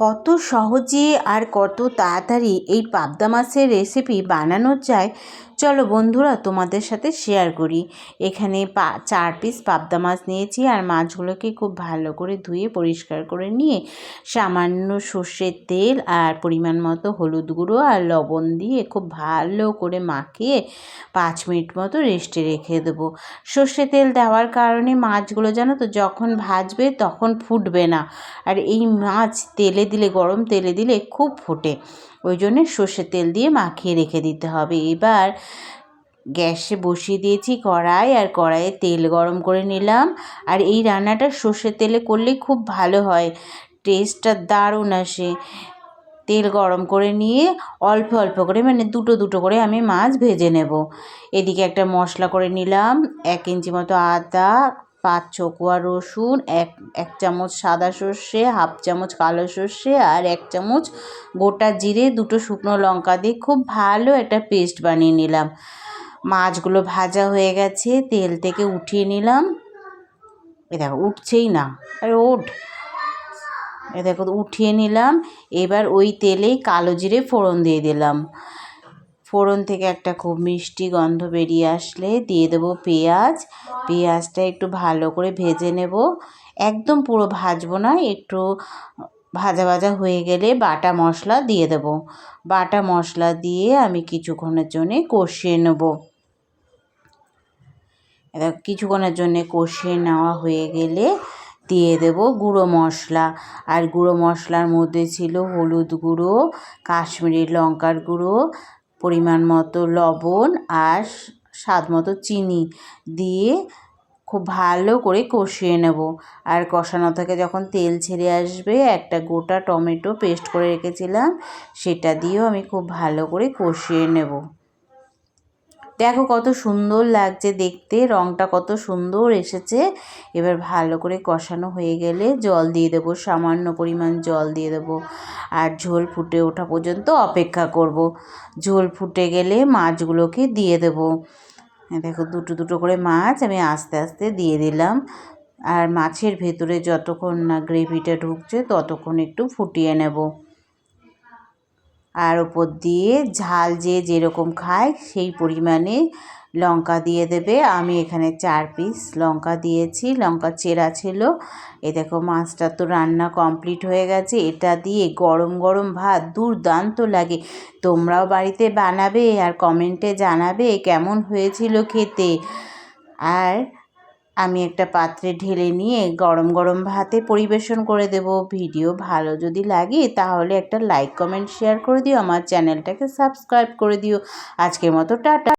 কত সহজে আর কত তাড়াতাড়ি এই পাবদা মাছের রেসিপি বানানো যায়, চলো বন্ধুরা তোমাদের সাথে শেয়ার করি। এখানে 4 পিস পাবদা মাছ নিয়েছি আর মাছগুলোকে খুব ভালো করে ধুয়ে পরিষ্কার করে নিয়ে সামান্য সর্ষের তেল আর পরিমাণ মতো হলুদ গুঁড়ো আর লবণ দিয়ে খুব ভালো করে মাখিয়ে 5 মিনিট মতো রেস্টে রেখে দেবো। সর্ষের তেল দেওয়ার কারণে মাছগুলো জানো তো যখন ভাজবে তখন ফুটবে না, আর এই মাছ তেলে দিলে, গরম তেলে দিলে খুব ফোটে। ওই জন্যে সর্ষের তেল দিয়ে মাখিয়ে রেখে দিতে হবে। এবার গ্যাসে বসিয়ে দিয়েছি কড়াই, আর কড়াইয়ে তেল গরম করে নিলাম। আর এই রান্নাটা সর্ষের তেলে করলে খুব ভালো হয়, টেস্টটা দারুণ আসে। তেল গরম করে নিয়ে অল্প অল্প করে, মানে দুটো দুটো করে আমি মাছ ভেজে নেব। এদিকে একটা মশলা করে নিলাম, 1 ইঞ্চি মতো আদা, 5 চোকোয়া রসুন, এক চামচ সাদা সর্ষে, হাফ চামচ কালো সর্ষে আর 1 চামচ গোটা জিরে, 2টো শুকনো লঙ্কা দিয়ে খুব ভালো একটা পেস্ট বানিয়ে নিলাম। মাছগুলো ভাজা হয়ে গেছে, তেল থেকে উঠিয়ে নিলাম। এ দেখো উঠছেই না, আরে ওঠ। এ দেখো উঠিয়ে নিলাম। এবার ওই তেলেই কালো জিরে ফোড়ন দিয়ে দিলাম। ফোড়ন থেকে একটা খুব মিষ্টি গন্ধ বেরিয়ে আসলে দিয়ে দেবো পেঁয়াজ। পেঁয়াজটা একটু ভালো করে ভেজে নেব, একদম পুরো ভাজবো না, একটু ভাজা ভাজা হয়ে গেলে বাটা মশলা দিয়ে দেব। বাটা মশলা দিয়ে আমি কিছুক্ষণের জন্য কষিয়ে নেব। কিছুক্ষণের জন্য কষিয়ে নেওয়া হয়ে গেলে দিয়ে দেব গুঁড়ো মশলা। আর গুঁড়ো মশলার মধ্যে ছিল হলুদ গুঁড়ো, কাশ্মীরি লঙ্কার গুঁড়ো, পরিমাণ মতো লবণ আর স্বাদ মতো চিনি দিয়ে খুব ভালো করে কষিয়ে নেব। আর কষানো থেকে যখন তেল ছেড়ে আসবে, একটা গোটা টমেটো পেস্ট করে রেখেছিলাম সেটা দিয়েও আমি খুব ভালো করে কষিয়ে নেব। দেখো কত সুন্দর লাগছে দেখতে, রঙটা কত সুন্দর এসেছে। এবার ভালো করে কষানো হয়ে গেলে জল দিয়ে দেবো, সামান্য পরিমাণ জল দিয়ে দেবো। আর ঝোল ফুটে ওঠা পর্যন্ত অপেক্ষা করব। ঝোল ফুটে গেলে মাছগুলোকে দিয়ে দেবো। দেখো দুটো দুটো করে মাছ আমি আস্তে আস্তে দিয়ে দিলাম। আর মাছের ভেতরে যতক্ষণ না গ্রেভিটা ঢুকছে ততক্ষণ একটু ফুটিয়ে নেব। আর ওপর দিয়ে ঝাল যে যেরকম খায় সেই পরিমাণে লঙ্কা দিয়ে দেবে। আমি এখানে 4 পিস লঙ্কা দিয়েছি, লঙ্কা চেরা ছিল। এই দেখো মাছটা তো রান্না কমপ্লিট হয়ে গেছে। এটা দিয়ে গরম গরম ভাত দুর্দান্ত লাগে। তোমরাও বাড়িতে বানাবে আর কমেন্টে জানাবে কেমন হয়েছিল খেতে। আর আমি একটা পাত্রে ঢেলে নিয়ে গরম গরম ভাতে পরিবেশন করে দেব। ভিডিও ভালো যদি লাগে তাহলে একটা লাইক কমেন্ট শেয়ার করে দিও, আমার চ্যানেলটাকে সাবস্ক্রাইব করে দিও। আজকের মতো টাটা।